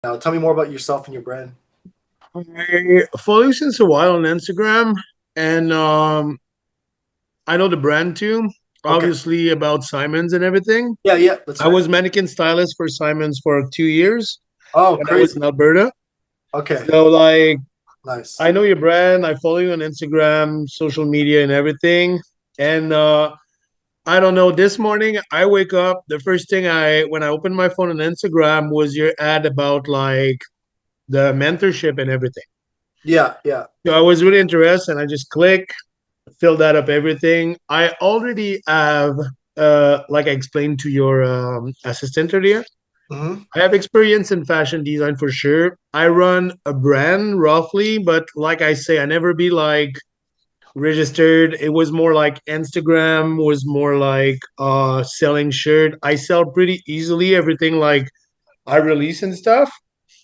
Now, tell me more about yourself and your brand. I follow you since a while on Instagram, and I know the brand too. Okay. Obviously, about Simons and everything. Yeah, yeah, that's I right. was mannequin stylist for Simons for 2 years Oh, when I was crazy. in Alberta. Okay, So, like, nice. I know your brand. I follow you on Instagram, social media, and everything. And I don't know. This morning, I wake up. The first thing when I opened my phone on Instagram was your ad about like the mentorship and everything. Yeah, yeah. So I was really interested, and I just click, fill that up everything. I already have, like I explained to your assistant earlier, Hmm. I have experience in fashion design for sure. I run a brand roughly, but like I say, I never be like registered. It was more like Instagram was more like selling shirt. I sell pretty easily everything like I release and stuff.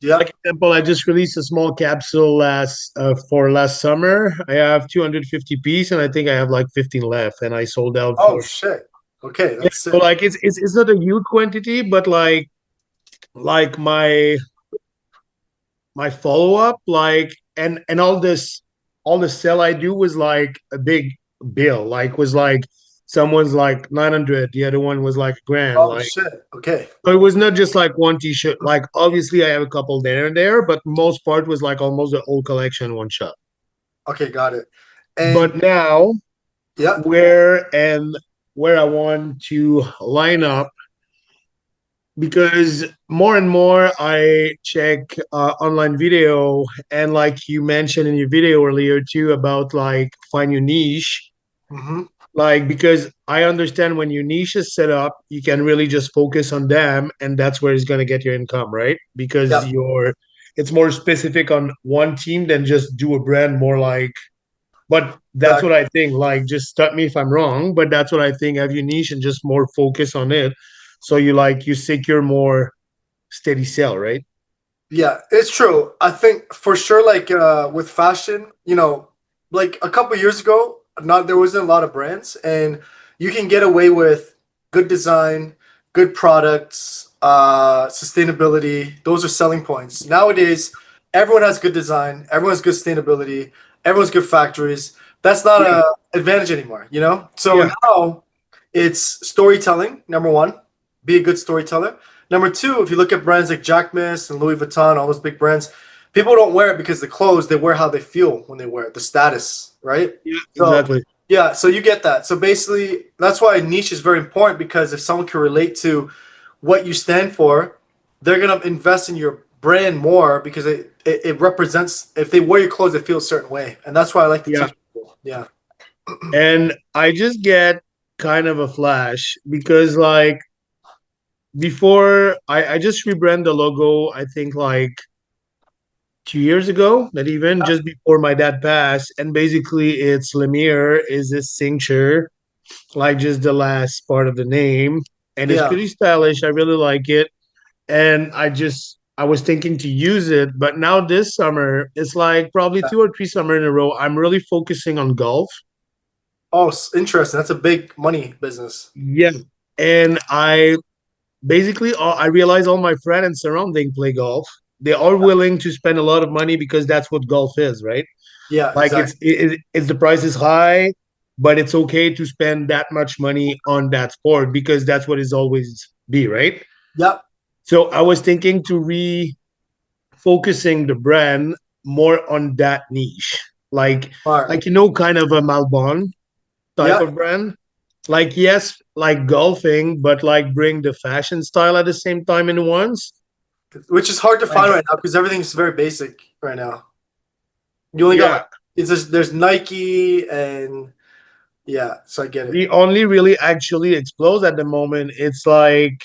Yeah. Like example, I just released a small capsule for last summer. I have 250 piece, and I think I have like 15 left, and I sold out Oh for. shit. Okay, Yeah, that's so sick. like it's not a huge quantity, but like my follow up and all the sell I do was like a big bill. Like was like someone's like 900, the other one was like a grand. Oh Like shit. Okay. so it was not just like one t-shirt. Like obviously I have a couple there and there, but most part was like almost the whole collection one shot. Okay, got it. And But now yeah. where and where I want to line up because more and more I check online video and like you mentioned in your video earlier too about like find your niche Hmm. like because I understand when your niche is set up you can really just focus on them and that's where it's going to get your income, right? Because Yeah, you're it's more specific on one team than just do a brand more like, but that's what exactly. I think. Like, just stop me if I'm wrong, but that's what I think. Have your niche and just more focus on it. So you secure more steady sale, right? Yeah, it's true. I think for sure, like with fashion, like a couple years ago, not there wasn't a lot of brands, and you can get away with good design, good products, sustainability. Those are selling points. Nowadays, everyone has good design, everyone has good sustainability, everyone's good factories. That's not Yeah, a advantage anymore, you know? So yeah, now it's storytelling, number one. Be a good storyteller. Number two, if you look at brands like Jacquemus and Louis Vuitton, all those big brands, people don't wear it because the clothes, they wear how they feel when they wear it, the status, right? yeah, So, exactly. yeah, so you get that. So basically, that's why niche is very important because if someone can relate to what you stand for, they're going to invest in your brand more because it represents, if they wear your clothes, they feel a certain way. And that's why I like to Yeah. teach people. Yeah. And I just get kind of a flash because like before I just rebrand the logo, I think like 2 years ago, not even just before my dad passed. And basically it's Lemire is this cincture like just the last part of the name, and it's Yeah. pretty stylish. I really like it, and I was thinking to use it, but now this summer it's like probably 2 or 3 summer in a row. I'm really focusing on golf. Oh, interesting. That's a big money business. Yeah, and I basically I realize all my friends and surrounding play golf. They are willing to spend a lot of money because that's what golf is, right? Yeah, Like exactly. it's the price is high, but it's okay to spend that much money on that sport because that's what it's always be, right? Yep. So I was thinking to refocusing the brand more on that niche, Smart. like kind of a Malbon type Yeah, of brand. Like yes, like golfing, but like bring the fashion style at the same time in once. which is hard to find Like right now because everything's very basic right now. You only got like yeah, it's just there's Nike and yeah, so I get it. the only really actually explodes at the moment. It's like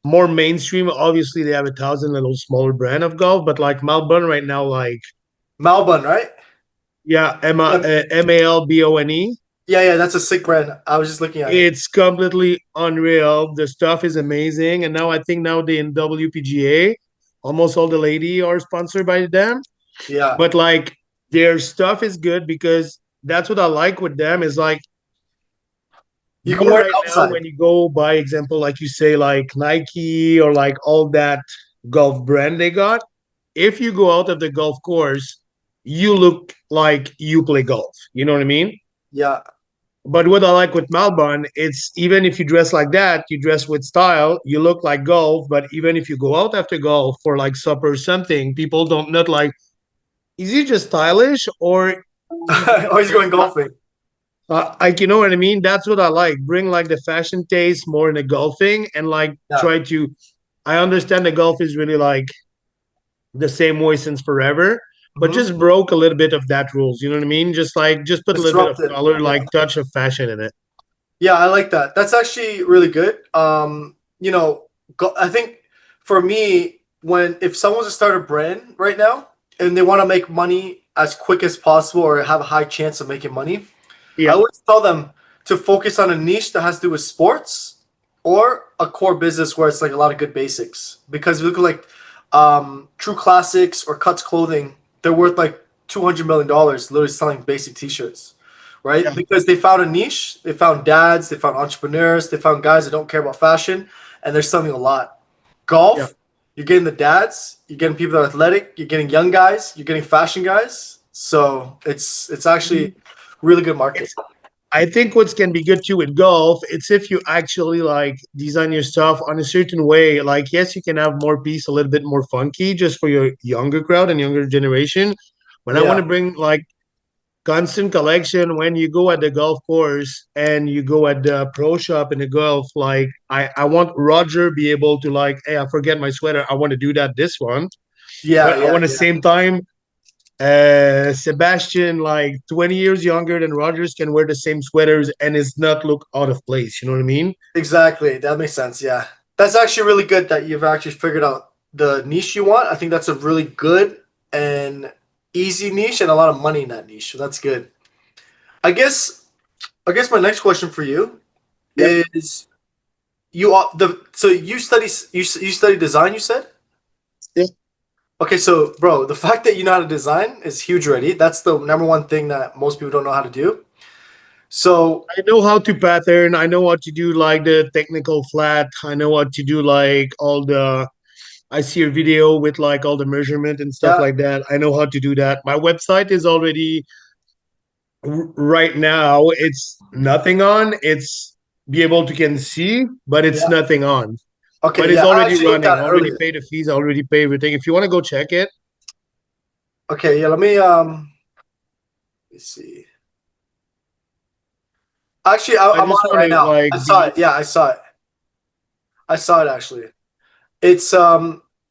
more mainstream. Obviously, they have 1,000 little smaller brand of golf, but like Malbon right now, like Malbon, right? yeah, Yeah, Malbone. yeah, yeah. That's a sick brand. I was just looking at it. It's completely unreal. The stuff is amazing, and now I think now they in WPGA, almost all the lady are sponsored by them. Yeah, But like their stuff is good because that's what I like with them is like you can more wear it right now outside. when you go by example like you say like Nike or like all that golf brand they got. If you go out of the golf course, you look like you play golf. You know what I mean? Yeah. But what I like with Malbon, it's even if you dress like that, you dress with style, you look like golf. But even if you go out after golf for like supper or something, people don't not like, is he just stylish or he's Oh, he's going golfing. like, you know what I mean? That's what I like. Bring like the fashion taste more into golfing and like Yeah. try to. I understand that golf is really like the same way since forever, but Hmm. just broke a little bit of that rules. You know what I mean? Just like just put a little bit of Disrupted. color, Yeah. like touch of fashion in it. Yeah, I like that. That's actually really good. You know, I think for me, when if someone's to start a brand right now and they want to make money as quick as possible or have a high chance of making money, I Yeah, always tell them to focus on a niche that has to do with sports or a core business where it's like a lot of good basics. Because if you look at like True Classics or Cuts Clothing, they're worth like $200 million literally selling basic t-shirts, right? yeah, Because they found a niche, they found dads, they found entrepreneurs, they found guys that don't care about fashion, and they're selling a lot. yeah. Golf, you're getting the dads, you're getting people that are athletic, you're getting young guys, you're getting fashion guys. So it's actually really good market. It's I think what can be good too with golf, it's if you actually like design your stuff on a certain way. Like, yes, you can have more piece, a little bit more funky, just for your younger crowd and younger generation. But I want Yeah, to bring like constant collection when you go at the golf course and you go at the pro shop in the golf. Like, I want Roger be able to like, hey, I forget my sweater. I want to do that this one, yeah, but I yeah, want the yeah. same time Sebastian, like 20 years younger than Rogers, can wear the same sweaters and it's not look out of place. You know what I mean? Exactly. That makes sense. Yeah. That's actually really good that you've actually figured out the niche you want. I think that's a really good and easy niche and a lot of money in that niche. So that's good. I guess my next question for you Yep. is you study design, you said? Yep. Okay, so bro, the fact that you know how to design is huge already. That's the number one thing that most people don't know how to do. So, I know how to pattern. I know what to do, like the technical flat. I know what to do, like all the. I see a video with like all the measurement and stuff yeah, like that. I know how to do that. My website is already right now. It's nothing on. It's be able to can see, but it's yeah. nothing on. But Okay, it's yeah. I already actually looked running. at I it already earlier. paid the fees. I already paid everything. If you want to go check it, Okay, yeah, let me see. Actually, I I'm just on it want right to now. like I saw be it. Yeah, I saw it. I saw it actually. It's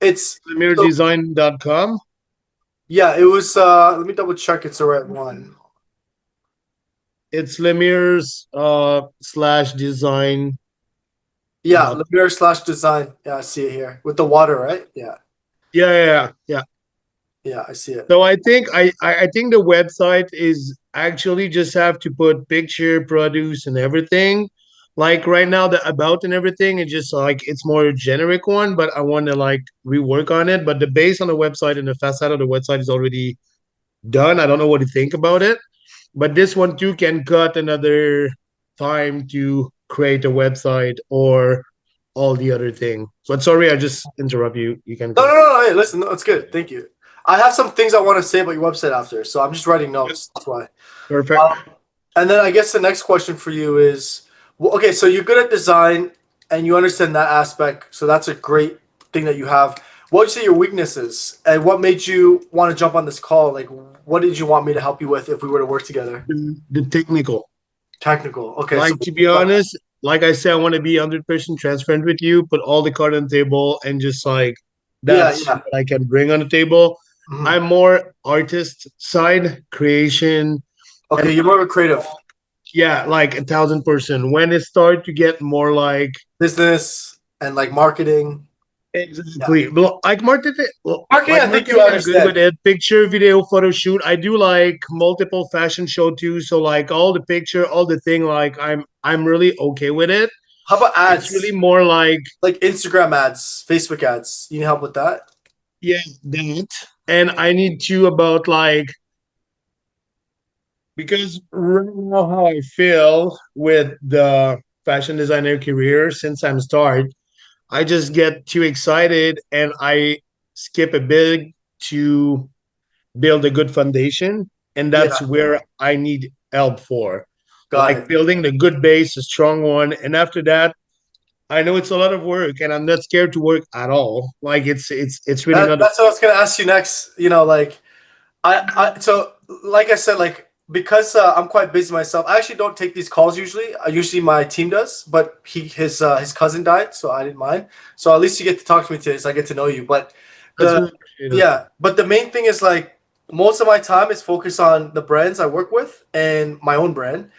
it's so premierdesign.com. yeah, it was let me double check it's the right one. It's Lemire's slash design Yeah, dot. Lemire slash design. Yeah, I see it here. With the water, right? Yeah. Yeah, yeah, yeah, yeah. Yeah, I see it. So I think the website is actually just have to put picture, produce, and everything. Like right now, the about and everything is just like it's more a generic one, but I want to like rework on it. But the base on the website and the facade of the website is already done. I don't know what to think about it, but this one too can cut another time to create a website or all the other thing. But sorry, I just interrupt you. You can No, no, continue. no, no. Hey, listen, no, it's good. Thank you. I have some things I want to say about your website after, so I'm just writing notes. That's why. Perfect. Um, and then I guess the next question for you is, well, okay, so you're good at design and you understand that aspect, so that's a great thing that you have. What would you say your weaknesses, and what made you want to jump on this call? Like, what did you want me to help you with if we were to work together? The technical. Technical. Okay, so Like to be honest, like I said, I want to be 100% transparent with you. Put all the card on the table and just like yeah, that's yeah. what I can bring on the table. Mhm. I'm more artist side creation and Okay, you're more of a creative yeah, like 1,000%. When it started to get more like business and like marketing. Yeah, exactly well, marketing. like I think you marketing, I'm good with understand. it. Picture, video, photo shoot. I do like multiple fashion show too. So like all the picture, all the thing, like I'm really okay with it. How about It's really ads? more like Like Instagram ads, Facebook ads. You need help with that? yeah, that. And I need to about like because right now how I feel with the fashion designer career since I'm start. I just get too excited and I skip a bit to build a good foundation. And that's Yeah, where I need help for. got Like it. building the good base, a strong one. And after that, I know it's a lot of work and I'm not scared to work at all. Like it's really not That's what I was gonna ask you next. You know, like so like I said, like because I'm quite busy myself, I actually don't take these calls usually. Usually my team does, but his cousin died, so I didn't mind. So at least you get to talk to me today, so I get to know you. But that's the really appreciated. yeah, but the main thing is like most of my time is focused on the brands I work with and my own brand.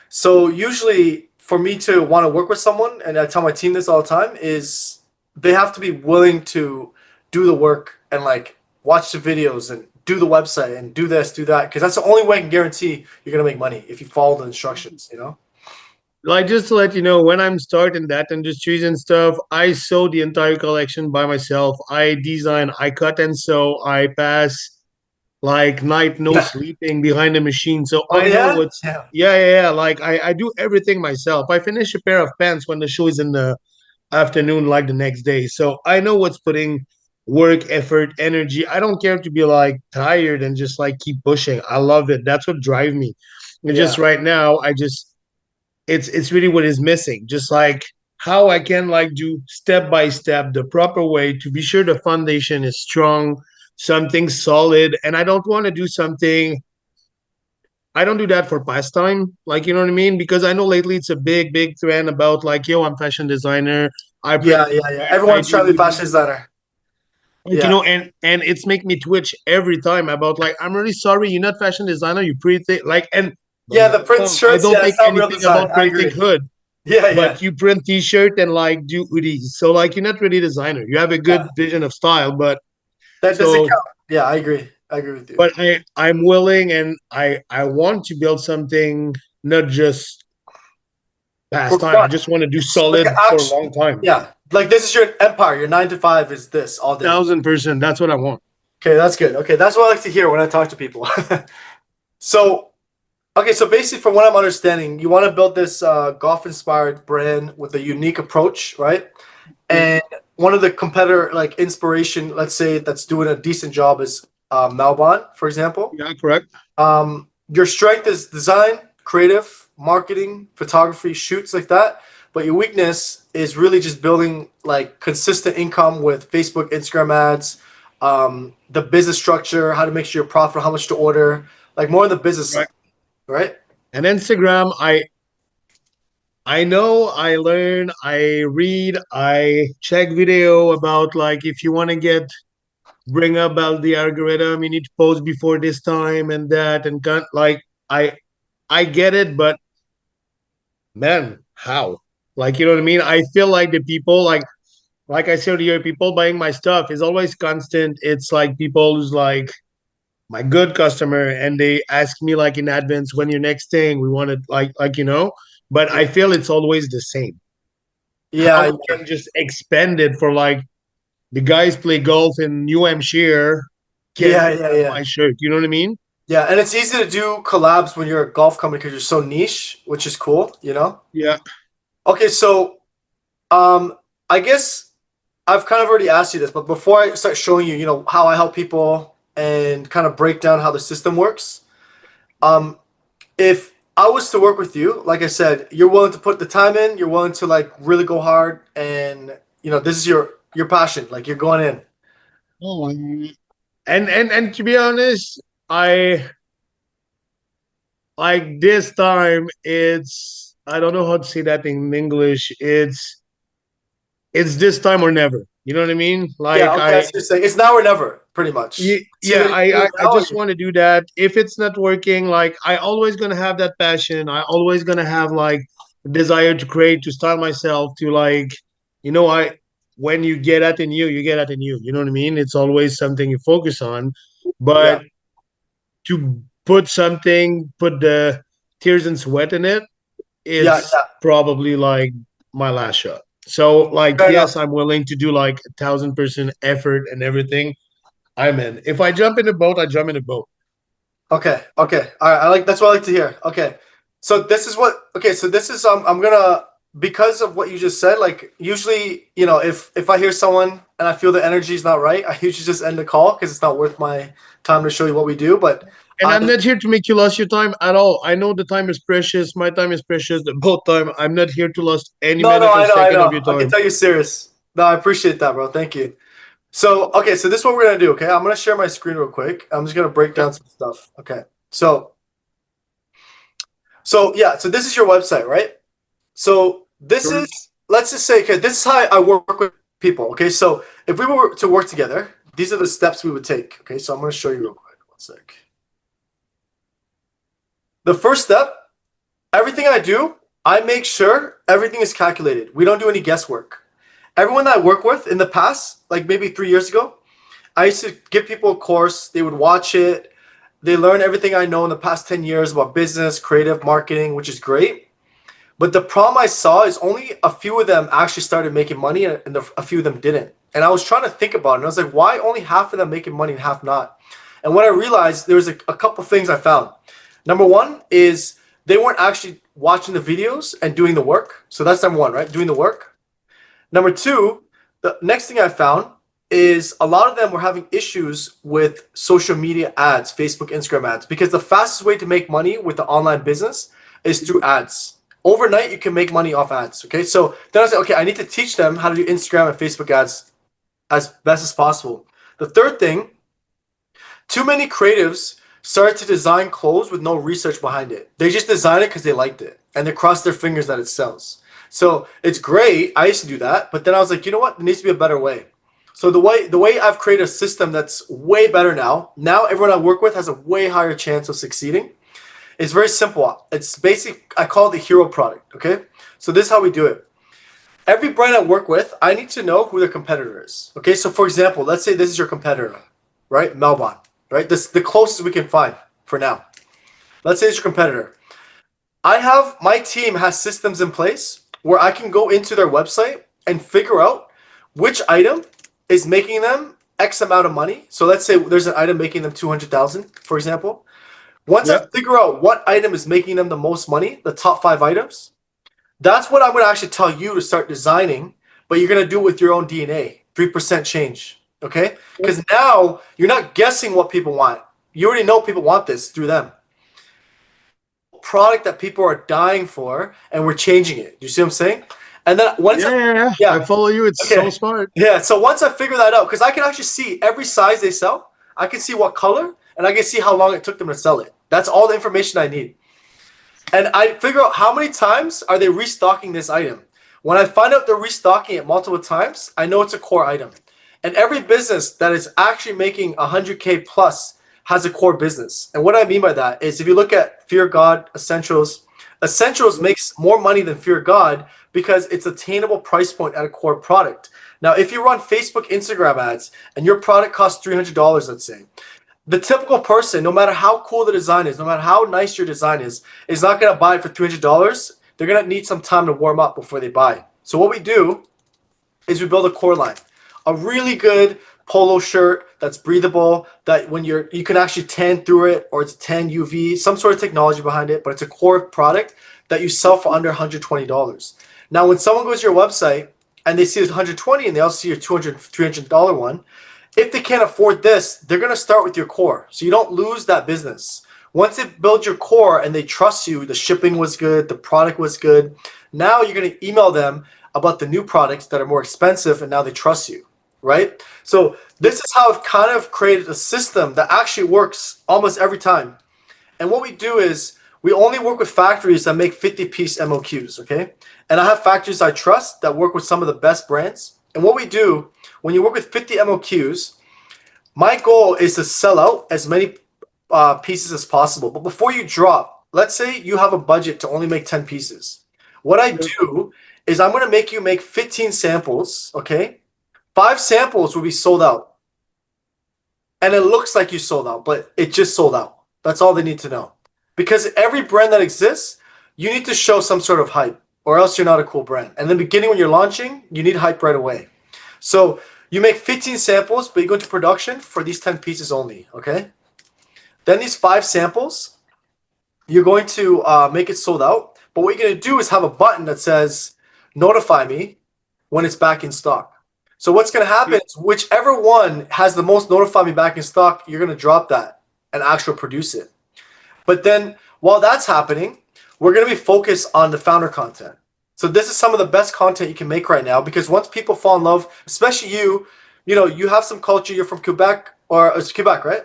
So usually for me to want to work with someone, and I tell my team this all the time, is they have to be willing to do the work and like watch the videos and do the website and do this, do that, because that's the only way I can guarantee you're gonna make money if you follow the instructions, you know? Like just to let you know, when I'm starting that industries and stuff, I sew the entire collection by myself. I design, I cut and sew, I pass like night no Yeah. sleeping behind the machine. So Oh I know yeah? what's Yeah. yeah. Like I do everything myself. I finish a pair of pants when the show is in the afternoon, like the next day. So I know what's putting work, effort, energy. I don't care to be like tired and just like keep pushing. I love it. That's what drives me. And just Yeah. right now, I just it's really what is missing. Just like how I can like do step by step the proper way to be sure the foundation is strong, something solid, and I don't want to do something. I don't do that for pastime, like you know what I mean, because I know lately it's a big trend about like yo, I'm fashion designer, I Yeah, print yeah, yeah. t-shirt, I Everyone's do trying to be fashion hoodies, designer. like you Yeah. know, and it's make me twitch every time about like I'm really sorry, you're not fashion designer, you print it like and don't Yeah, get the me print wrong, I shirts, don't yeah, think it's not real anything design. about I printing agree. hood, Yeah, yeah. but you print t-shirt and like do hoodies. So like you're not really a designer. You have a Yeah. good vision of style, but That doesn't so count. Yeah, I agree. I agree with you. but I'm willing and I want to build something not just For pastime. I fun. just want to do It's like solid an for a action. long time. Yeah. Like this is your empire. Your 9 to 5 is this all day. 1,000%. That's what I want. Okay, that's good. Okay, that's what I like to hear when I talk to people. So, okay, so basically, from what I'm understanding, you want to build this golf-inspired brand with a unique approach, right? And one of the competitor, like inspiration, let's say that's doing a decent job is Malbon, for example. Yeah, correct. Your strength is design, creative, marketing, photography, shoots like that. But your weakness is really just building like consistent income with Facebook, Instagram ads, the business structure, how to make sure you're profitable, how much to order, like more on the business side, Correct. right? And Instagram, I know, I learn, I read, I check video about like if you want to get bring up about the algorithm, you need to post before this time and that and like I get it, but man, how? Like you know what I mean? I feel like the people like I said earlier, people buying my stuff is always constant. It's like people who's like my good customer and they ask me like in advance when your next thing we want to like you know, but Yeah, I feel it's always the same. How yeah, we can just expand it for like the guys play golf in New Hampshire can yeah, yeah, have yeah. my shirt. You know what I mean? Yeah, and it's easy to do collabs when you're a golf company because you're so niche, which is cool, you know? Yeah. Okay, so um I guess I've kind of already asked you this, but before I start showing you, you know, how I help people and kind of break down how the system works, um, if I was to work with you, like I said, you're willing to put the time in, you're willing to like really go hard, and you know, this is your passion, like you're going in. Oh, and to be honest, I like this time it's I don't know how to say that in English. It's this time or never. You know what I mean? Yeah, Like okay, I see what you're saying. It's now or never, pretty much. It's yeah, either you do it I now or just you. want to do that. If it's not working, like I always gonna have that passion. I always gonna have like desire to create, to style myself, to like, you know, I when you get at in you, you get at in you. You know what I mean? It's always something you focus on. Yeah, But to put something, put the tears and sweat in it, yeah, it's yeah. probably like my last shot. So like Fair yes, enough. I'm willing to do like 1,000% effort and everything. I'm in. If I jump in a boat, I jump in a boat. Okay, okay. All right, I like that's what I like to hear. Okay. So this is what okay, so this is I'm gonna because of what you just said, like usually, you know, if I hear someone and I feel the energy is not right, I usually just end the call because it's not worth my time to show you what we do. But And I I'm not here to make you lose your time at all. I know the time is precious. My time is precious. Both time. I'm not here to lose any no, no, minute or I second of your know. I can time. tell you're serious. No, I appreciate that, bro. Thank you. So, okay, so this is what we're gonna do. Okay, I'm gonna share my screen real quick. I'm just gonna break Yep. down some stuff. Okay, so yeah, so this is your website, right? So this Sure. is, let's just say, okay, this is how I work with people. Okay, so if we were to work together, these are the steps we would take. Okay, so I'm gonna show you real quick. One sec. The first step, everything I do, I make sure everything is calculated. We don't do any guesswork. Everyone that I work with in the past, like maybe 3 years ago, I used to give people a course. They would watch it. They learn everything I know in the past 10 years about business, creative marketing, which is great. But the problem I saw is only a few of them actually started making money and a few of them didn't. And I was trying to think about it. And I was like, why only half of them making money and half not? And when I realized there was a couple things I found. Number one is they weren't actually watching the videos and doing the work. So that's number one, right? Doing the work. Number two, the next thing I found is a lot of them were having issues with social media ads, Facebook, Instagram ads, because the fastest way to make money with the online business is through ads. Overnight, you can make money off ads. Okay. So then I said, okay, I need to teach them how to do Instagram and Facebook ads as best as possible. The third thing, too many creatives started to design clothes with no research behind it. They just design it because they liked it and they cross their fingers that it sells. So it's great. I used to do that, but then I was like, you know what? There needs to be a better way. So the way I've created a system that's way better now. Now everyone I work with has a way higher chance of succeeding. It's very simple. It's basic. I call it the hero product. Okay. So this is how we do it. Every brand I work with, I need to know who their competitor is. Okay. So for example, let's say this is your competitor, right? Melbourne, right? This is the closest we can find for now. Let's say it's your competitor. I have my team has systems in place where I can go into their website and figure out which item is making them X amount of money. So let's say there's an item making them 200,000, for example. Once I Yep. figure out what item is making them the most money, the top five items, that's what I'm going to actually tell you to start designing, but you're going to do it with your own DNA, 3% change. Okay? Because now you're not guessing what people want. You already know people want this through them. Product that people are dying for, and we're changing it. Do you see what I'm saying? And then once, Yeah, yeah, yeah. I yeah, follow you. It's so okay, smart. yeah. So once I figure that out, because I can actually see every size they sell, I can see what color, and I can see how long it took them to sell it. That's all the information I need. And I figure out how many times are they restocking this item. When I find out they're restocking it multiple times, I know it's a core item. And every business that is actually making 100K plus has a core business. And what I mean by that is if you look at Fear God, Essentials, Essentials makes more money than Fear God because it's attainable price point at a core product. Now, if you run Facebook, Instagram ads and your product costs $300, let's say, the typical person, no matter how cool the design is, no matter how nice your design is not going to buy it for $300. They're going to need some time to warm up before they buy. So what we do is we build a core line, a really good polo shirt that's breathable, that when you can actually tan through it, or it's tan UV, some sort of technology behind it, but it's a core product that you sell for under $120. Now, when someone goes to your website and they see it's 120 and they also see your $200, $300 one, if they can't afford this, they're going to start with your core. So you don't lose that business. Once they build your core and they trust you, the shipping was good, the product was good. Now you're going to email them about the new products that are more expensive and now they trust you, right? So this is how I've kind of created a system that actually works almost every time. And what we do is we only work with factories that make 50-piece MOQs, okay? And I have factories I trust that work with some of the best brands. And what we do when you work with 50 MOQs, my goal is to sell out as many pieces as possible. But before you drop, let's say you have a budget to only make 10 pieces. What I Yep. do is I'm going to make you make 15 samples, okay? 5 samples will be sold out. And it looks like you sold out, but it just sold out. That's all they need to know. Because every brand that exists, you need to show some sort of hype, or else you're not a cool brand. And in the beginning, when you're launching, you need hype right away. So you make 15 samples, but you go into production for these 10 pieces only, okay? Then these 5 samples, you're going to make it sold out. But what you're going to do is have a button that says notify me when it's back in stock. So what's going to happen is whichever one has the most notify me back in stock, you're going to drop that and actually produce it. But then while that's happening, we're going to be focused on the founder content. So this is some of the best content you can make right now because once people fall in love, especially you know, you have some culture. You're from Quebec or it's Quebec, right?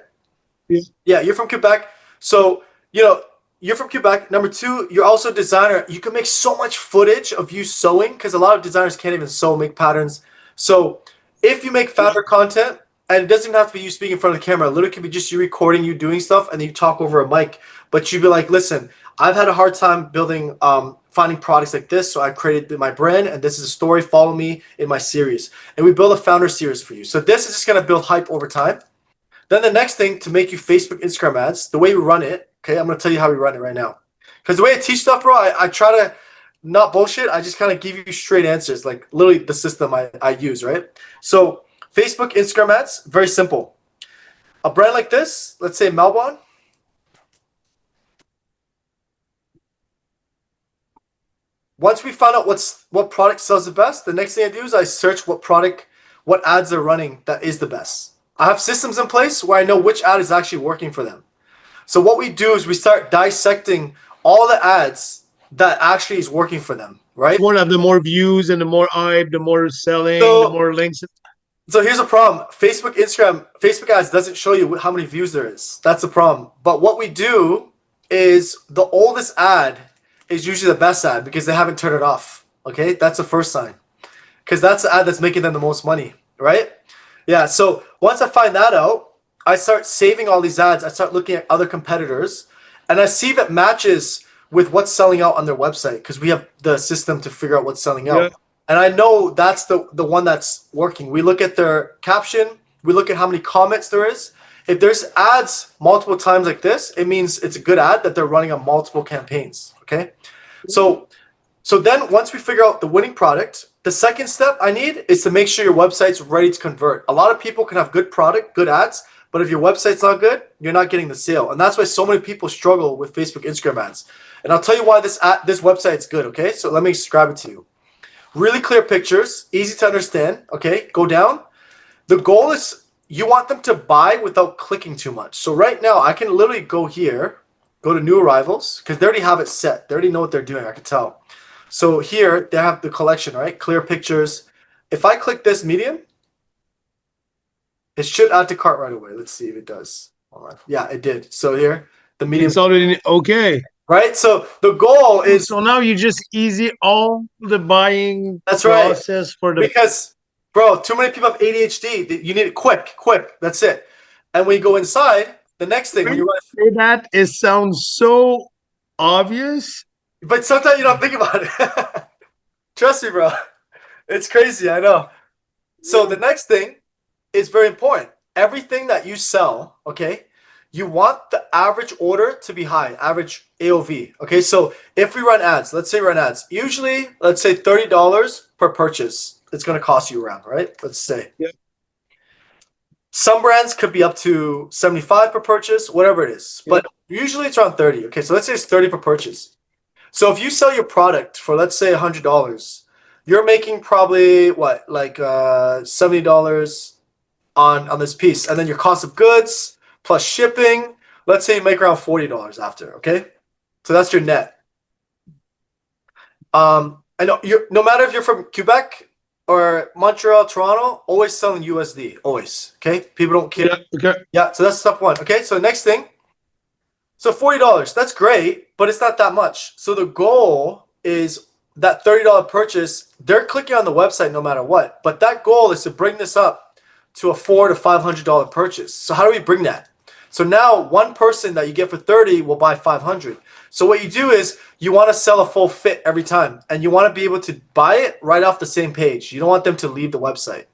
Yeah. Yeah, you're from Quebec. So, you know, you're from Quebec. Number two, you're also a designer. You can make so much footage of you sewing because a lot of designers can't even sew, make patterns. So if you make Yeah. founder content, and it doesn't have to be you speaking in front of the camera, it literally could be just you recording you doing stuff and then you talk over a mic. But you'd be like, listen, I've had a hard time building finding products like this, so I created my brand and this is a story. Follow me in my series. And we build a founder series for you. So this is just gonna build hype over time. Then the next thing to make you Facebook, Instagram ads, the way we run it, okay, I'm gonna tell you how we run it right now. Because the way I teach stuff, bro, I try to not bullshit. I just kind of give you straight answers, like literally the system I use, right? So Facebook, Instagram ads, very simple. A brand like this, let's say Melbourne, once we find out what product sells the best, the next thing I do is I search what product, what ads are running that is the best. I have systems in place where I know which ad is actually working for them. So what we do is we start dissecting all the ads that actually is working for them, right? One of the more views and the more hype, the more selling, the So more links. so here's a problem. Facebook, Instagram, Facebook ads doesn't show you how many views there is. That's the problem. But what we do is the oldest ad is usually the best ad because they haven't turned it off. Okay, that's the first sign. Because that's the ad that's making them the most money, right? Yeah. So once I find that out, I start saving all these ads. I start looking at other competitors, and I see if it matches with what's selling out on their website because we have the system to figure out what's selling Yeah. out. And I know that's the one that's working. We look at their caption. We look at how many comments there is. If there's ads multiple times like this, it means it's a good ad that they're running on multiple campaigns. Okay. So so then once we figure out the winning product, the second step I need is to make sure your website's ready to convert. A lot of people can have good product, good ads, but if your website's not good, you're not getting the sale. And that's why so many people struggle with Facebook, Instagram ads. And I'll tell you why this website's good, okay? So let me describe it to you. Really clear pictures, easy to understand, okay? Go down. The goal is you want them to buy without clicking too much. So right now, I can literally go here, go to new arrivals, because they already have it set. They already know what they're doing, I can tell. So here, they have the collection, right? Clear pictures. If I click this medium, it should add to cart right away. Let's see if it does. Hold on. Yeah, it did. So here, the medium, It's already okay. right? So the goal is, So now you just easy all the buying that's right. process for the. Because, bro, too many people have ADHD. You need it quick, quick. That's it. And when you go inside, the next thing, when When you you run, say that, it sounds so obvious. but sometimes you don't think about it. Trust me, bro. It's crazy, I know. So the next thing is very important. Everything that you sell, okay, you want the average order to be high, average AOV. Okay, so if we run ads, let's say run ads, usually let's say $30 per purchase. It's gonna cost you around, right? Let's say. Yeah. Some brands could be up to 75 per purchase, whatever it is. Yeah. But usually it's around 30. Okay, so let's say it's 30 per purchase. So if you sell your product for let's say $100, you're making probably what, like $70 on this piece, and then your cost of goods plus shipping. Let's say you make around $40 after. Okay, so that's your net. I know you. No matter if you're from Quebec or Montreal, Toronto, always selling USD. Always. Okay, people don't care. Yeah. Okay. Yeah, so that's step one. Okay, so next thing. So $40, that's great, but it's not that much. So the goal is that $30 purchase, they're clicking on the website no matter what. But that goal is to bring this up to a $400 to $500 purchase. So how do we bring that? So now one person that you get for 30 will buy 500. So what you do is you want to sell a full fit every time, and you want to be able to buy it right off the same page. You don't want them to leave the website.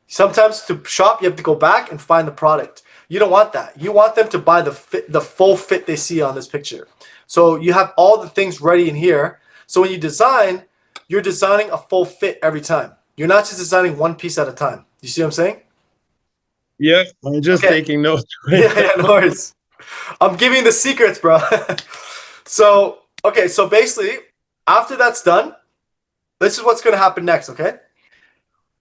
Sometimes to shop, you have to go back and find the product. You don't want that. You want them to buy the full fit they see on this picture. So you have all the things ready in here. So when you design, you're designing a full fit every time. You're not just designing one piece at a time. You see what I'm saying? Yeah. I'm just Okay. taking notes. Yeah, no worries. I'm giving the secrets, bro. So, okay, so basically, after that's done, this is what's going to happen next, okay?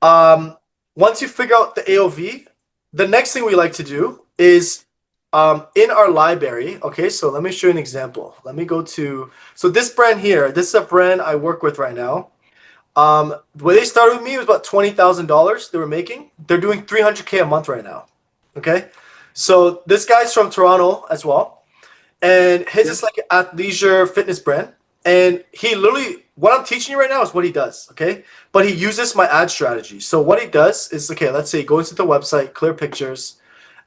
Um, Once you figure out the AOV, the next thing we like to do is in our library. Okay, so let me show you an example. Let me go to so this brand here. This is a brand I work with right now. When they started with me, it was about $20,000 they were making. They're doing 300K a month right now. Okay, so this guy's from Toronto as well, and his Yep. is like an athleisure fitness brand. And he literally, what I'm teaching you right now is what he does, okay? But he uses my ad strategy. So what he does is, okay, let's say he goes to the website, clear pictures,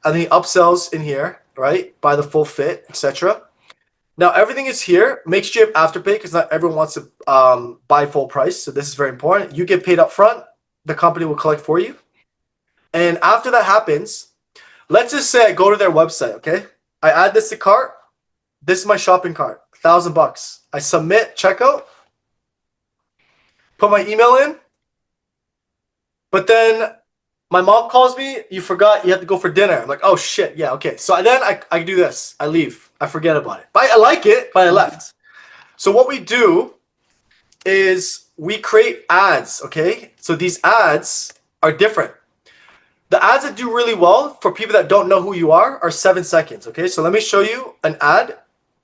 and then he upsells in here, right? Buy the full fit, etc. Now everything is here. Make sure you have afterpay because not everyone wants to buy full price. So this is very important. You get paid up front. The company will collect for you. And after that happens, let's just say I go to their website, okay? I add this to cart. This is my shopping cart, $1,000. I submit checkout, put my email in, but then my mom calls me. You forgot you have to go for dinner. I'm like, oh shit, yeah, okay. So then I do this. I leave. I forget about it. But I like it, but I left. So what we do is we create ads, okay? So these ads are different. The ads that do really well for people that don't know who you are 7 seconds, okay? So let me show you an ad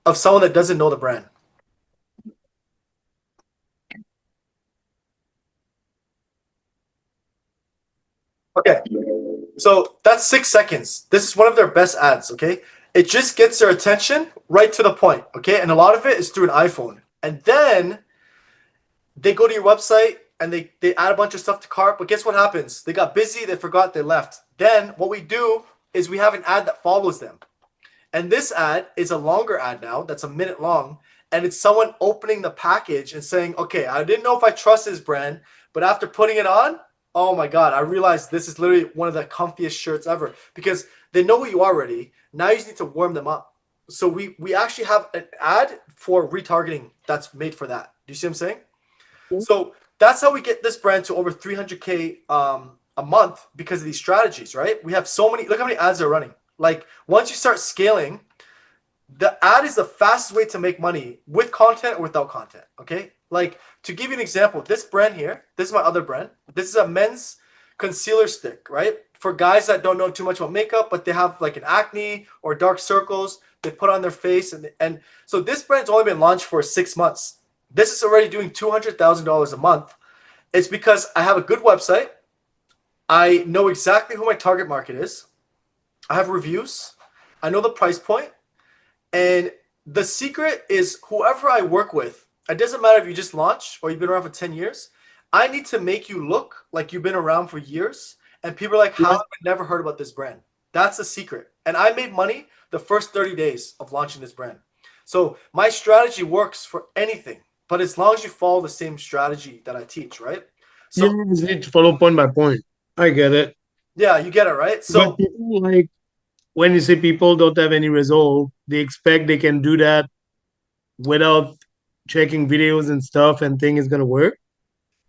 of someone that doesn't know the brand. Okay, so that's 6 seconds. This is one of their best ads, okay? It just gets their attention right to the point, okay? And a lot of it is through an iPhone. And then they go to your website and they add a bunch of stuff to cart, but guess what happens? They got busy, they forgot, they left. Then what we do is we have an ad that follows them. And this ad is a longer ad now, that's a minute long, and it's someone opening the package and saying, okay, I didn't know if I trust this brand, but after putting it on, oh my God, I realized this is literally one of the comfiest shirts ever because they know who you are already. Now you just need to warm them up. So we actually have an ad for retargeting that's made for that. Do you see what I'm saying? So that's how we get this brand to over 300K a month because of these strategies, right? We have so many, look how many ads are running. Like once you start scaling, the ad is the fastest way to make money with content or without content. Okay. Like to give you an example, this brand here, this is my other brand. This is a men's concealer stick, right? For guys that don't know too much about makeup, but they have like an acne or dark circles, they put on their face. And so this brand's only been launched for 6 months. This is already doing $200,000 a month. It's because I have a good website. I know exactly who my target market is. I have reviews. I know the price point. And the secret is whoever I work with, it doesn't matter if you just launched or you've been around for 10 years. I need to make you look like you've been around for years. And people are like, how Yeah. have I never heard about this brand? That's the secret. And I made money the first 30 days of launching this brand. So my strategy works for anything, but as long as you follow the same strategy that I teach, right? Yeah, So it's follow point by point. I get it. yeah, you get it, right? But So people like when you say people don't have any result, they expect they can do that without checking videos and stuff and think it's gonna work.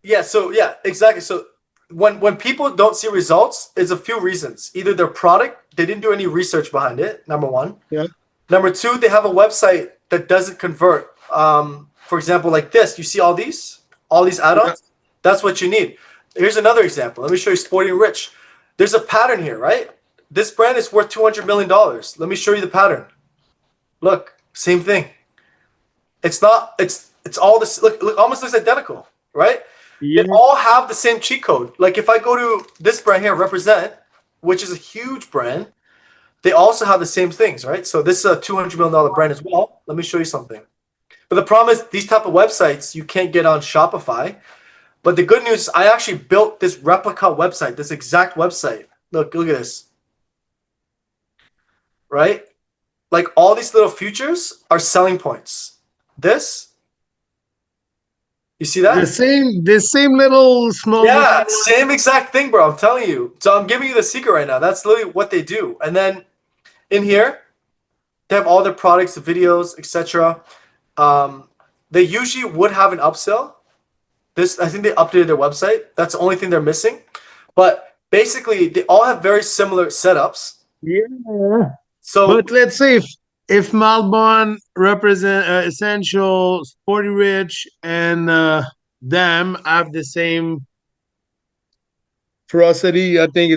yeah, exactly. So when people don't see results, it's a few reasons. Either their product, they didn't do any research behind it, number one. Yeah. Number two, they have a website that doesn't convert. For example, like this, you see all these Yeah. add-ons? That's what you need. Here's another example. Let me show you Sporting Rich. There's a pattern here, right? This brand is worth $200 million. Let me show you the pattern. Look, same thing. It's not. It's all this. Look, almost looks identical, right? They Yeah. all have the same cheat code. Like if I go to this brand here, Represent, which is a huge brand, they also have the same things, right? So this is a $200 million brand as well. Let me show you something. But the problem is these type of websites you can't get on Shopify. But the good news is I actually built this replica website, this exact website. Look at this, right? Like all these little features are selling points. This, you see that? The same little small Yeah, detail. same exact thing, bro. I'm telling you. So I'm giving you the secret right now. That's literally what they do. And then in here, they have all their products, the videos, etc. Um, they usually would have an upsell. This, I think they updated their website. That's the only thing they're missing. But basically, they all have very similar setups. Yeah. So But let's say if Malbon represent essential, sporty rich, and them have the same ferocity. I think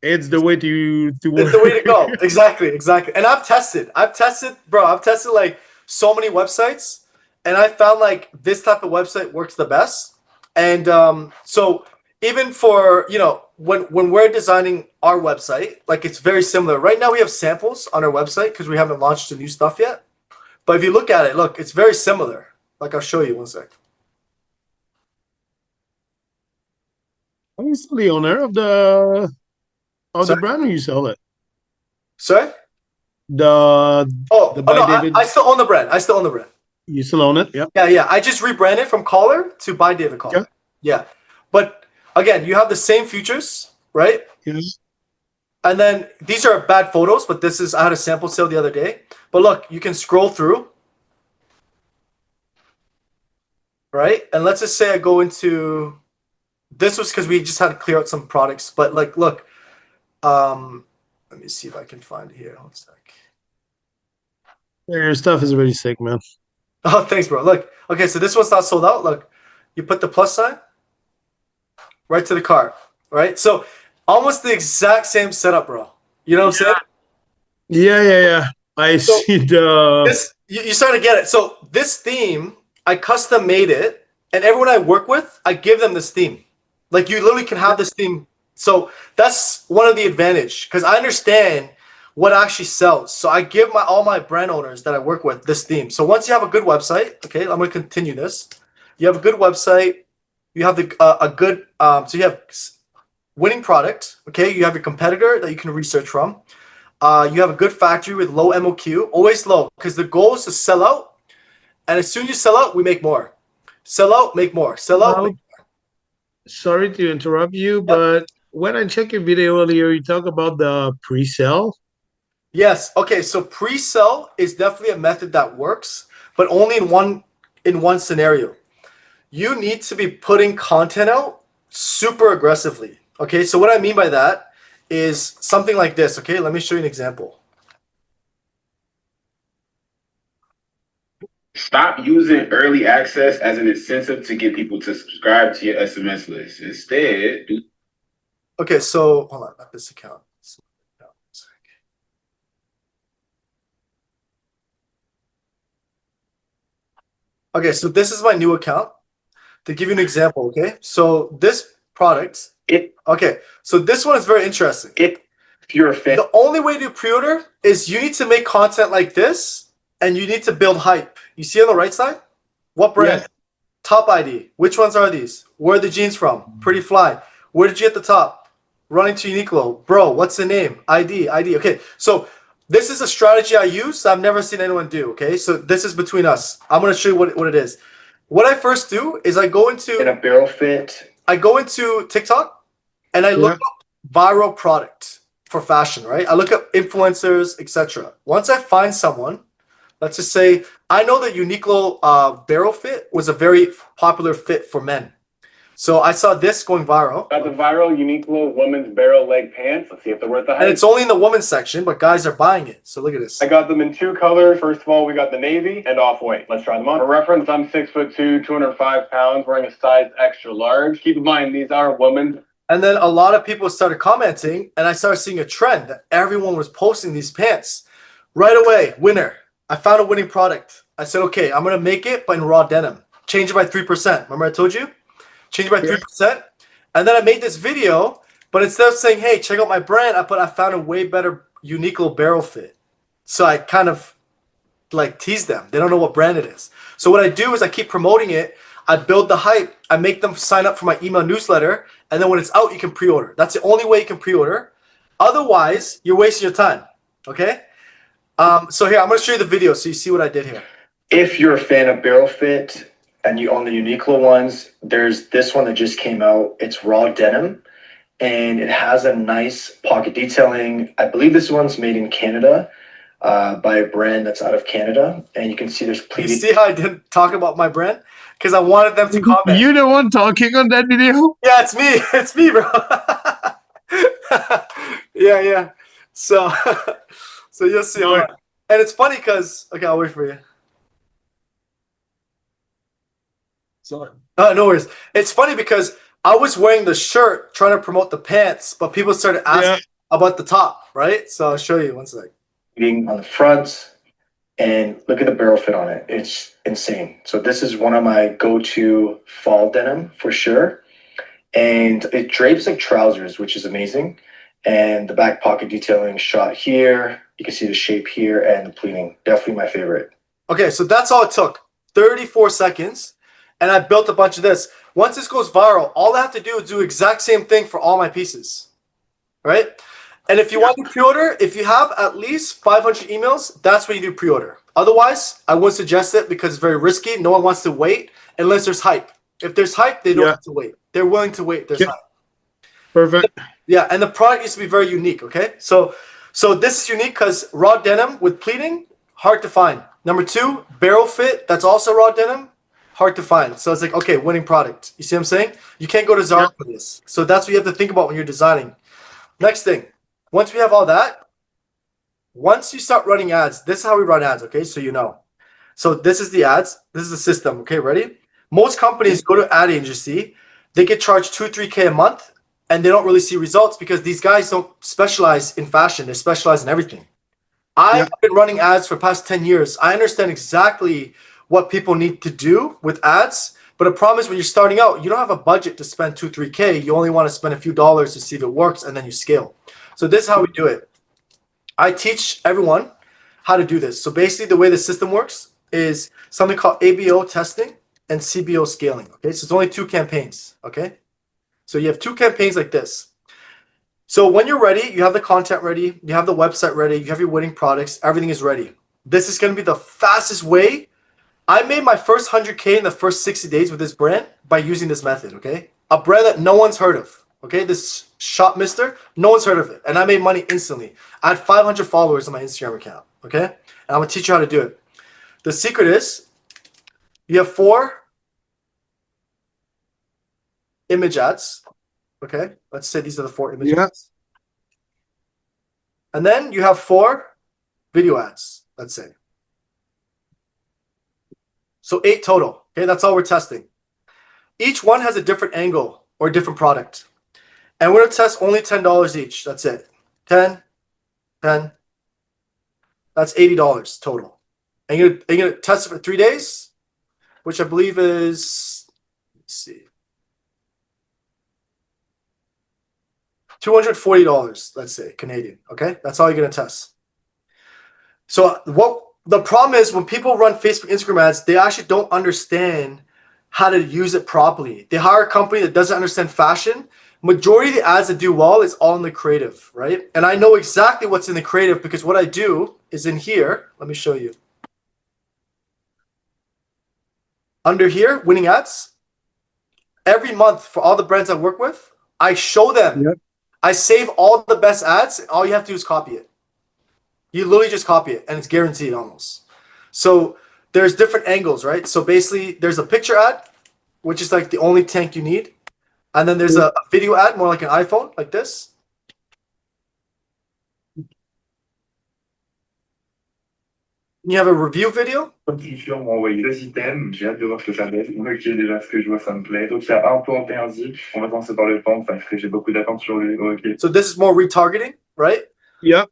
it's the way to It's work. the way to go. Exactly, exactly. And I've tested like so many websites, and I found like this type of website works the best. And so even for when we're designing our website, like it's very similar. Right now we have samples on our website because we haven't launched the new stuff yet. But if you look at it, look, it's very similar. Like I'll show you one sec. Are you still the owner of the Sorry, brand, or you sell it? sorry. The Oh, the oh no, by David, I still own the brand. I still own the brand. you still own it? Yep. Yeah, yeah. I just rebranded from Collar to By David Okay. Collar. Yeah. But again, you have the same features, right? Yes. And then these are bad photos, but this is I had a sample sale the other day. But look, you can scroll through, right? And let's just say I go into this was because we just had to clear out some products. But like look, let me see if I can find it here. One sec. Yeah, your stuff is really sick, man. Oh, thanks, bro. Look, okay, so this one's not sold out. Look, you put the plus sign right to the cart, right? So almost the exact same setup, bro. You know what I'm saying? Yeah, yeah, yeah. I So see the this you start to get it. So this theme, I custom made it, and everyone I work with, I give them this theme. Like you literally can have this theme. So that's one of the advantage because I understand what actually sells. So I give my all my brand owners that I work with this theme. So once you have a good website, okay, I'm going to continue this. You have a good website. You have the a good so you have winning product. Okay, you have your competitor that you can research from. You have a good factory with low MOQ, always low, because the goal is to sell out. And as soon as you sell out, we make more. Sell out, make more. Sell out, make well, sorry to interrupt you, yep. but when I checked your video earlier, you talk about the pre-sale. Yes. Okay. So pre-sell is definitely a method that works, but only in one scenario. You need to be putting content out super aggressively. Okay. So what I mean by that is something like this. Okay. Let me show you an example. Stop using early access as an incentive to get people to subscribe to your SMS list. Instead, do Okay. So hold on, not this account. Okay. So this is my new account. To give you an example, okay? So this product, it okay, so this one is very interesting. if you're a fan. The only way to pre-order is you need to make content like this and you need to build hype. You see on the right side? What brand? Yes. Top ID. Which ones are these? Where are the jeans from? Pretty Fly. Where did you get the top? Running to Uniqlo. Bro, what's the name? ID. Okay, so this is a strategy I use I've never seen anyone do, okay? So this is between us. I'm going to show you what it is. What I first do is In a barrel fit. I go into TikTok and I look Yeah. up viral product for fashion, right? I look up influencers, etc. Once I find someone, let's just say I know that Uniqlo barrel fit was a very popular fit for men. So I saw this going viral. Got the viral Uniqlo women's barrel leg pants. Let's see if they're worth the hype. And it's only in the women's section, but guys are buying it. So look at this. I got them in two colors. First of all, we got the navy and off-white. Let's try them on. For reference, I'm 6'2", 205 pounds, wearing a size extra large. Keep in mind, these are women's. And then a lot of people started commenting, and I started seeing a trend that everyone was posting these pants. Right away, winner. I found a winning product. I said, okay, I'm going to make it, but in raw denim. Change it by 3%. Remember I told you? Change it by 3%. And then I made this video, but instead of saying, hey, check out my brand, I found a way better Uniqlo barrel fit. So I kind of like tease them. They don't know what brand it is. So what I do is I keep promoting it. I build the hype. I make them sign up for my email newsletter. And then when it's out, you can pre-order. That's the only way you can pre-order. Otherwise, you're wasting your time. Okay? So here, I'm going to show you the video so you see what I did here. If you're a fan of barrel fit and you own the Uniqlo ones, there's this one that just came out. It's raw denim and it has a nice pocket detailing. I believe this one's made in Canada by a brand that's out of Canada. And you can see there's You pleated. see how I didn't talk about my brand? Because I wanted them to comment. You the one talking on that video? Yeah, it's me. It's me, bro. Yeah. So, so you'll see. Hold on. And it's funny because, okay, I'll wait for you. Sorry. No worries. It's funny because I was wearing the shirt trying to promote the pants, but people started Yeah. asking about the top, right? So I'll show you one sec. On the front, and look at the barrel fit on it. It's insane. So this is one of my go-to fall denim for sure. And it drapes like trousers, which is amazing. And the back pocket detailing shot here. You can see the shape here and the pleating. Definitely my favorite. Okay, so that's all it took. 34 seconds. And I built a bunch of this. Once this goes viral, all I have to do is do exact same thing for all my pieces. Right? And if you want to pre-order, if you have at least 500 emails, that's when you do pre-order. Otherwise, I wouldn't suggest it because it's very risky. No one wants to wait unless there's hype. If there's hype, they don't Yeah. have to wait. They're willing to wait if there's Yeah. hype. Perfect. Yeah, and the product needs to be very unique, okay? So this is unique because raw denim with pleating, hard to find. Number two, barrel fit, that's also raw denim, hard to find. So it's like, okay, winning product. You see what I'm saying? You can't go to Zara for this. So that's what you have to think about when you're designing. Next thing, once we have all that, once you start running ads, this is how we run ads, okay? So you know. So this is the ads. This is the system, okay? Ready? Most companies go to ad agency, they get charged 2-3K a month, and they don't really see results because these guys don't specialize in fashion. They specialize in everything. I've been running ads for the past 10 years. I understand exactly what people need to do with ads. But the problem is when you're starting out, you don't have a budget to spend 2-3K. You only want to spend a few dollars to see if it works, and then you scale. So this is how we do it. I teach everyone how to do this. So basically the way the system works is something called ABO testing and CBO scaling. Okay, so it's only 2 campaigns. Okay, so you have 2 campaigns like this. So when you're ready, you have the content ready, you have the website ready, you have your winning products, everything is ready. This is going to be the fastest way. I made my first 100K in the first 60 days with this brand by using this method, okay? A brand that no one's heard of, okay? This Shop Mister, no one's heard of it. And I made money instantly. I had 500 followers on my Instagram account, okay? And I'm going to teach you how to do it. The secret is you have 4 image ads, okay? Let's say these are the 4 image ads. And then you have 4 video ads, let's say. So 8 total, okay? That's all we're testing. Each one has a different angle or a different product. And we're going to test only $10 each. That's it. 10, 10. That's $80 total. And you're going to test it for 3 days, which I believe is, let's see, $240, let's say, Canadian. Okay? That's all you're going to test. So what the problem is when people run Facebook, Instagram ads, they actually don't understand how to use it properly. They hire a company that doesn't understand fashion. Majority of the ads that do well is all in the creative, right? And I know exactly what's in the creative because what I do is in here. Let me show you. Under here, winning ads. Every month for all the brands I work with, I show them. Yep. I save all the best ads. All you have to do is copy it. You literally just copy it, and it's guaranteed almost. So there's different angles, right? So basically, there's a picture ad, which is like the only tank you need. And then there's a video ad, more like an iPhone, like this. You have a review video. Clients m'ont envoyé 2 items, j'ai hâte de voir ce que ça donne. Ok, déjà ce que je vois, ça me plaît. Donc il y a un point interdit, on va commencer par le vendre, parce que j'ai beaucoup d'attentes sur lui. Ok. So this is more retargeting, right? Yeah.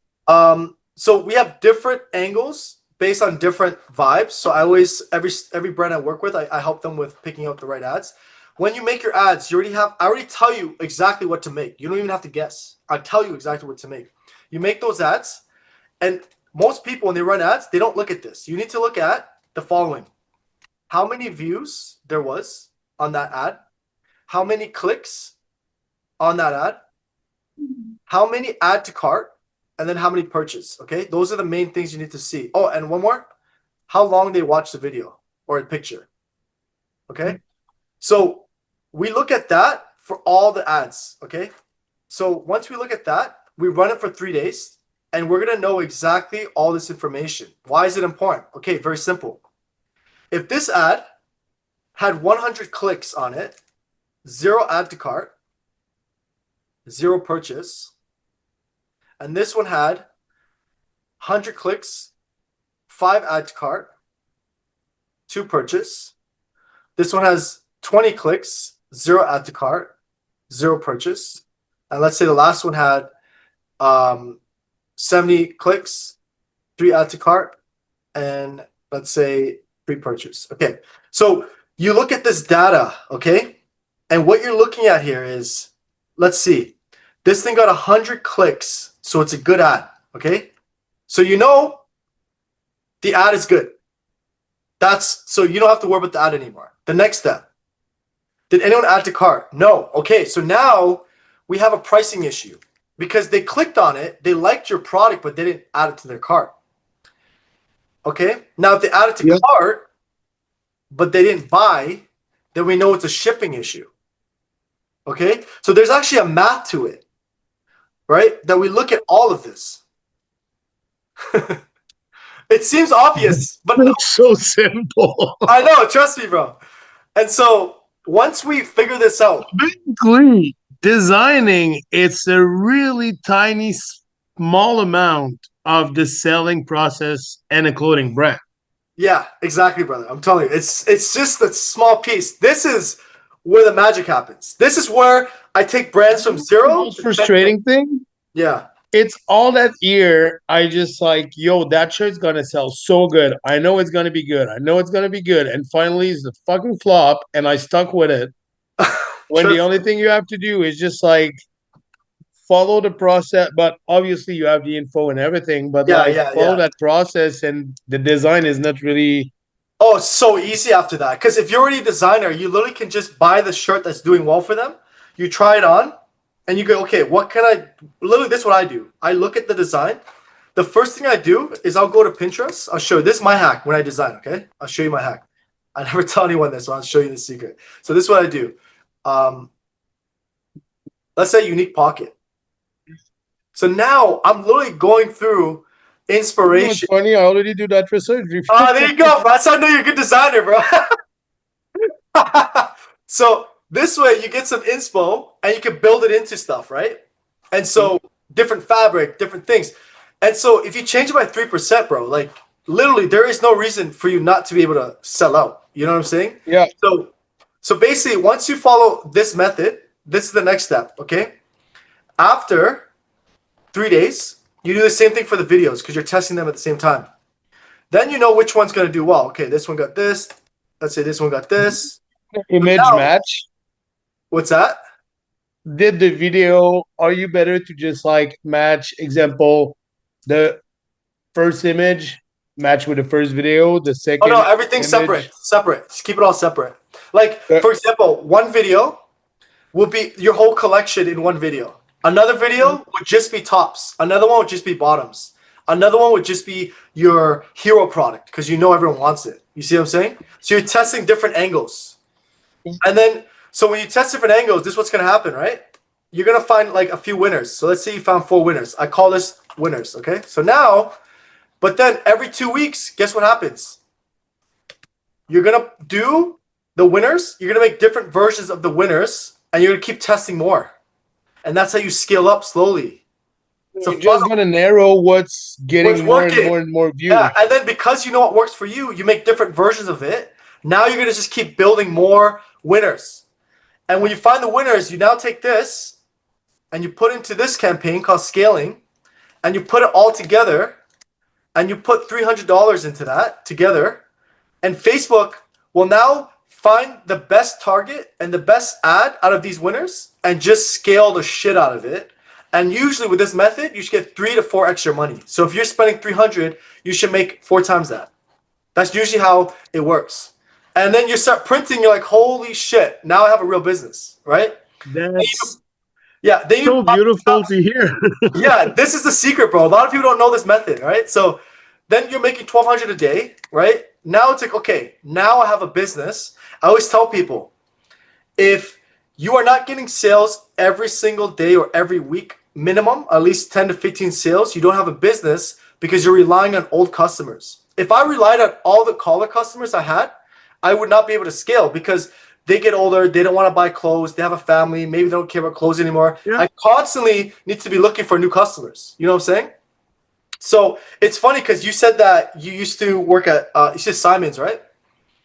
So we have different angles based on different vibes. So I always, every brand I work with, I help them with picking out the right ads. When you make your ads, I already tell you exactly what to make. You don't even have to guess. I tell you exactly what to make. You make those ads, and most people, when they run ads, they don't look at this. You need to look at the following. How many views there was on that ad? How many clicks on that ad? How many add to cart? And then how many purchase, okay? Those are the main things you need to see. Oh, and one more. How long they watch the video or a picture, okay? So we look at that for all the ads, okay? So once we look at that, we run it for 3 days, and we're going to know exactly all this information. Why is it important? Okay, very simple. If this ad had 100 clicks on it, 0 add to cart, 0 purchase, and this one had 100 clicks, 5 add to cart, 2 purchase. This one has 20 clicks, 0 add to cart, 0 purchase. And let's say the last one had 70 clicks, 3 add to cart, and let's say 3 purchase. Okay, so you look at this data, okay? And what you're looking at here is, let's see, this thing got 100 clicks, so it's a good ad, okay? So you know the ad is good. So you don't have to worry about the ad anymore. The next step, did anyone add to cart? No. Okay, so now we have a pricing issue because they clicked on it, they liked your product, but they didn't add it to their cart. Okay, now if they add it to cart, but they didn't buy, then we know it's a shipping issue. Okay, so there's actually a math to it, right? That we look at all of this. It seems obvious, but no. It's so simple. I know, trust me, bro. And so once we figure this out, Basically, designing, it's a really tiny, small amount of the selling process and a clothing brand. yeah, exactly, brother. I'm telling you, it's just a small piece. This is where the magic happens. This is where I take brands from The zero. most frustrating thing, Yeah. it's all that year. I just like, yo, that shirt's gonna sell so good. I know it's gonna be good. I know it's gonna be good. And finally, it's the fucking flop, and I stuck with it. When the only thing you have to do is just like follow the process, but obviously you have the info and everything, but follow that process, and the design is not really. Oh, it's so easy after that. Because if you're already a designer, you literally can just buy the shirt that's doing well for them. You try it on, and you go, okay, what can I? Literally, this is what I do. I look at the design. The first thing I do is I'll go to Pinterest. I'll show you. This is my hack when I design, okay? I'll show you my hack. I never tell anyone this, so I'll show you the secret. So this is what I do. Let's say unique pocket. So now I'm literally going through inspiration. You know, funny, I already do that research. Oh, there you go, bro. That's how I know you're a good designer, bro. So this way you get some inspo and you can build it into stuff, right? And so different fabric, different things. And so if you change it by 3%, bro, like literally there is no reason for you not to be able to sell out. You know what I'm saying? Yeah. So basically once you follow this method, this is the next step, okay? After 3 days, you do the same thing for the videos because you're testing them at the same time. Then you know which one's going to do well. Okay, this one got this. Let's say this one got this. Image match. What's that? Did the video, are you better to just like match, example, the first image match with the first video, the second? Oh no, everything's separate. Just keep it all separate. Like, for example, one video will be your whole collection in one video. Another video would just be tops. Another one would just be bottoms. Another one would just be your hero product because you know everyone wants it. You see what I'm saying? So you're testing different angles. And then, so when you test different angles, this is what's going to happen, right? You're going to find like a few winners. So let's say you found 4 winners. I call this winners, okay? So now, but then every 2 weeks, guess what happens? You're going to do the winners. You're going to make different versions of the winners, and you're going to keep testing more. And that's how you scale up slowly. You're just going to narrow what's getting more and more and more views. Yeah, and then because you know what works for you, you make different versions of it. Now you're going to just keep building more winners. And when you find the winners, you now take this and you put into this campaign called scaling, and you put it all together, and you put $300 into that together. And Facebook will now find the best target and the best ad out of these winners and just scale the shit out of it. And usually with this method, you should get 3 to 4 extra money. So if you're spending 300, you should make 4 times that. That's usually how it works. And then you start printing, you're like, holy shit, now I have a real business, right? That's so beautiful to hear. Yeah, this is the secret, bro. A lot of people don't know this method, right? So then you're making $1,200 a day, right? Now it's like, okay, now I have a business. I always tell people, if you are not getting sales every single day or every week, minimum, at least 10 to 15 sales, you don't have a business because you're relying on old customers. If I relied on all the Kollar customers I had, I would not be able to scale because they get older, they don't want to buy clothes, they have a family, maybe they don't care about clothes anymore. Yeah. I constantly need to be looking for new customers. You know what I'm saying? So it's funny because you said that you used to work at, you said Simon's, right?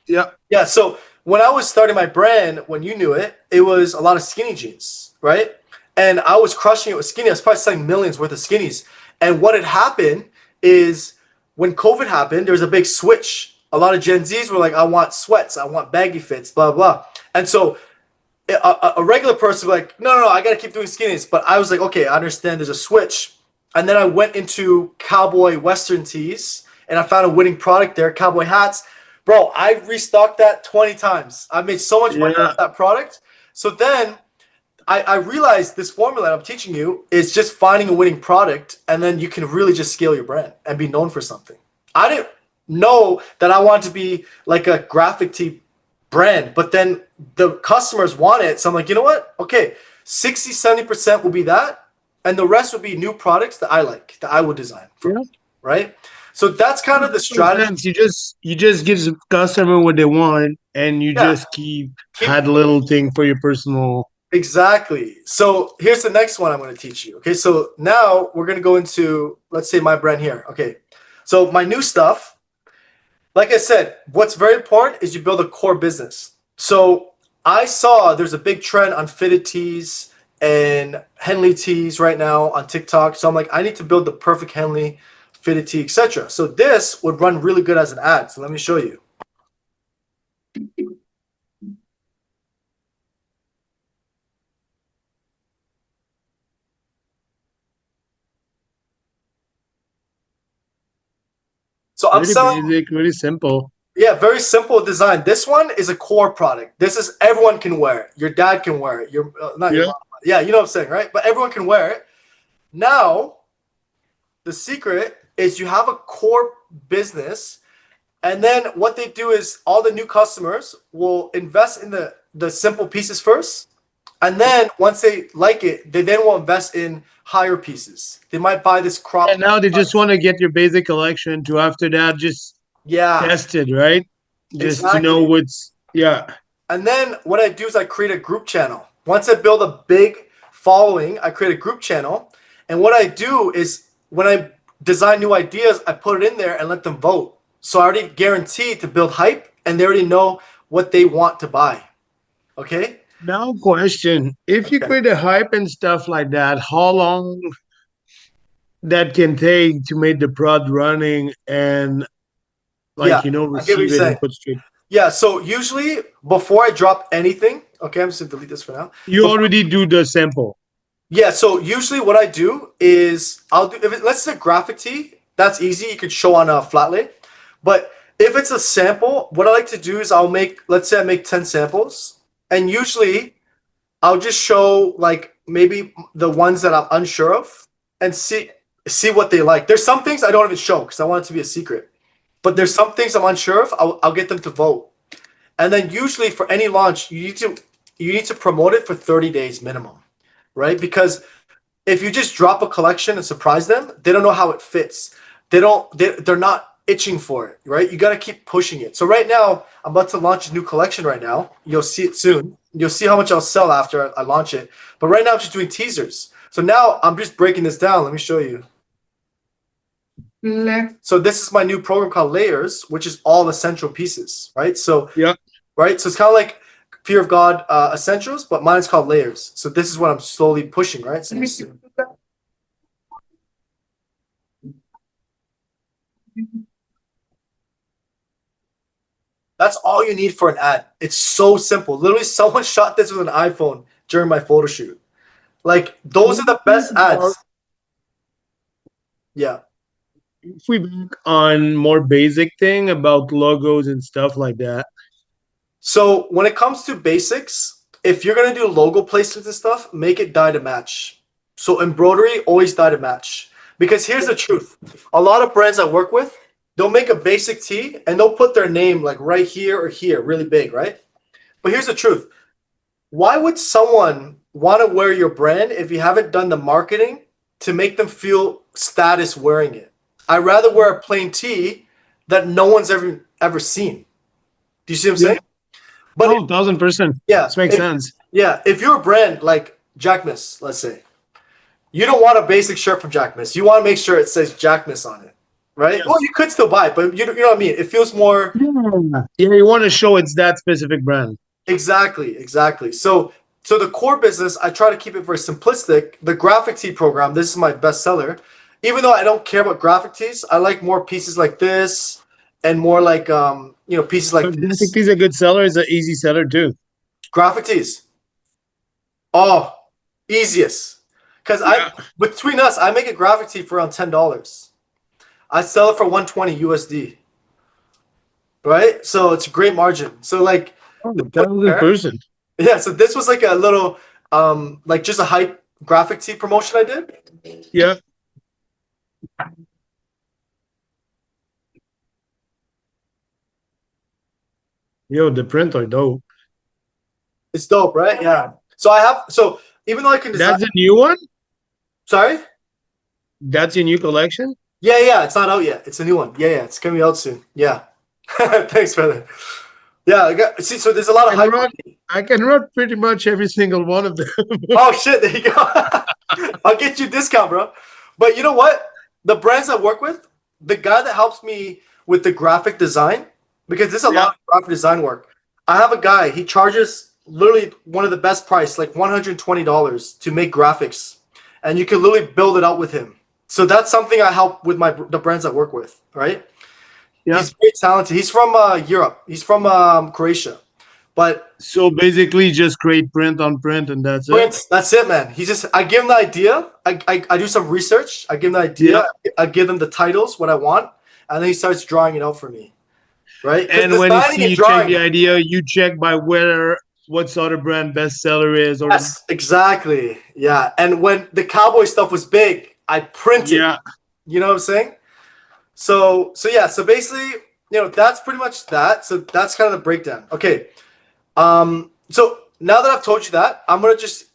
Yeah. Yeah, so when I was starting my brand, when you knew it, it was a lot of skinny jeans, right? And I was crushing it with skinny. I was probably selling millions worth of skinnies. And what had happened is when COVID happened, there was a big switch. A lot of Gen Zs were like, I want sweats, I want baggy fits, blah, blah. And so a regular person would be like, no, I got to keep doing skinnies. But I was like, okay, I understand there's a switch. And then I went into cowboy Western tees and I found a winning product there, cowboy hats. Bro, I restocked that 20 times. I made so much money Yeah. off that product. So then I realized this formula I'm teaching you is just finding a winning product, and then you can really just scale your brand and be known for something. I didn't know that I wanted to be like a graphic tee brand, but then the customers want it. So I'm like, you know what? Okay, 60-70% will be that, and the rest would be new products that I like, that I would design for, Yeah. right? So that's kind of the Makes strategy. sense. You just give the customer what they want, and you Yeah, just keep keep add little thing for your personal. exactly. So here's the next one I'm going to teach you. Okay, so now we're going to go into, let's say, my brand here. Okay, so my new stuff, like I said, what's very important is you build a core business. So I saw there's a big trend on fitted tees and Henley tees right now on TikTok. So I'm like, I need to build the perfect Henley fitted tee, etc. So this would run really good as an ad. So let me show you. So I'm Very selling, basic, very simple. yeah, very simple design. This one is a core product. This is everyone can wear it. Your dad can wear it. Your not your Yeah. mom. Yeah, you know what I'm saying, right? But everyone can wear it. Now, the secret is you have a core business, and then what they do is all the new customers will invest in the simple pieces first, and then once they like it, they then will invest in higher pieces. They might buy this And crop. now they just want to get your basic collection to after that just Yeah, test it, right? Just to know exactly. what's yeah. And then what I do is I create a group channel. Once I build a big following, I create a group channel. And what I do is when I design new ideas, I put it in there and let them vote. So I already guarantee to build hype, and they already know what they want to buy. Okay? Now question, if you Okay. create a hype and stuff like that, how long that can take to make the prod running and Yeah, I get what you're receive it saying. and put straight. Yeah, so usually before I drop anything, okay, I'm just gonna delete this for now. You already do the sample. Yeah, so usually what I do is I'll do if let's say graphic tee, that's easy. You could show on a flat lay. But if it's a sample, what I like to do is I'll make, let's say I make 10 samples, and usually I'll just show like maybe the ones that I'm unsure of and see what they like. There's some things I don't even show because I want it to be a secret. But there's some things I'm unsure of, I'll get them to vote. And then usually for any launch, you need to promote it for 30 days minimum, right? Because if you just drop a collection and surprise them, they don't know how it fits. They're not itching for it, right? You got to keep pushing it. So right now, I'm about to launch a new collection right now. You'll see it soon. You'll see how much I'll sell after I launch it. But right now I'm just doing teasers. So now I'm just breaking this down. Let me show you. So this is my new program called Layers, which is all essential pieces, right? So Yeah. right, so it's kind of like Fear of God essentials, but mine's called Layers. So this is what I'm slowly pushing, right? So that's all you need for an ad. It's so simple. Literally, someone shot this with an iPhone during my photo shoot. Like, those are the best ads. Yeah. If we back on more basic thing about logos and stuff like that. So when it comes to basics, if you're gonna do logo placements and stuff, make it die to match. So embroidery, always die to match. Because here's the truth. A lot of brands I work with, they'll make a basic tee and they'll put their name like right here or here, really big, right? But here's the truth. Why would someone want to wear your brand if you haven't done the marketing to make them feel status wearing it? I'd rather wear a plain tee that no one's ever seen. Do you see what I'm Yeah. saying? But No, 1000%. yeah, This makes sense. if you're a brand like Jackmas, let's say, you don't want a basic shirt from Jackmas. You want to make sure it says Jackmas on it, right? Well, Yes. you could still buy it, but you know what I mean. It feels more Yeah, you want to show it's that specific brand. exactly. So the core business, I try to keep it very simplistic. The graphic tee program, this is my best seller. Even though I don't care about graphic tees, I like more pieces like this and more like pieces like But graphic this. tees a good seller is an easy seller too. Graphic tees. Oh, easiest. Because I Yeah. between us, I make a graphic tee for around $10. I sell it for 120 USD. Right? So it's a great margin. So like Oh, this was talented there. person. Yeah, so this was like a little like just a hype graphic tee promotion I did. Yeah. Yo, the print are dope. It's dope, right? Yeah. So even though I can design That's a new one? sorry? That's your new collection? Yeah, it's not out yet. It's a new one. Yeah, it's coming out soon. Yeah. Thanks, brother. Yeah, see, so there's a lot of And hype. rock, I can rock pretty much every single one of them. Oh shit, there you go. I'll get you a discount, bro. But you know what? The brands I work with, the guy that helps me with the graphic design, because there's a Yeah. lot of graphic design work. I have a guy, he charges literally one of the best price, like $120 to make graphics. And you can literally build it out with him. So that's something I help with the brands I work with, right? Yeah. He's very talented. He's from Europe. He's from Croatia. But So basically just create print on print and that's it. Prince, that's it, man. I give him the idea. I do some research. I give him the idea. Yeah. I give him the titles, what I want, and then he starts drawing it out for me, right? Because And when you designing see and you check the drawing, idea, you check by where what's other brand bestseller is or yes, exactly, yeah. And when the cowboy stuff was big, I printed. yeah. You know what I'm saying? So yeah. So basically, that's pretty much that. So that's kind of the breakdown. Okay. So now that I've told you that, I'm gonna just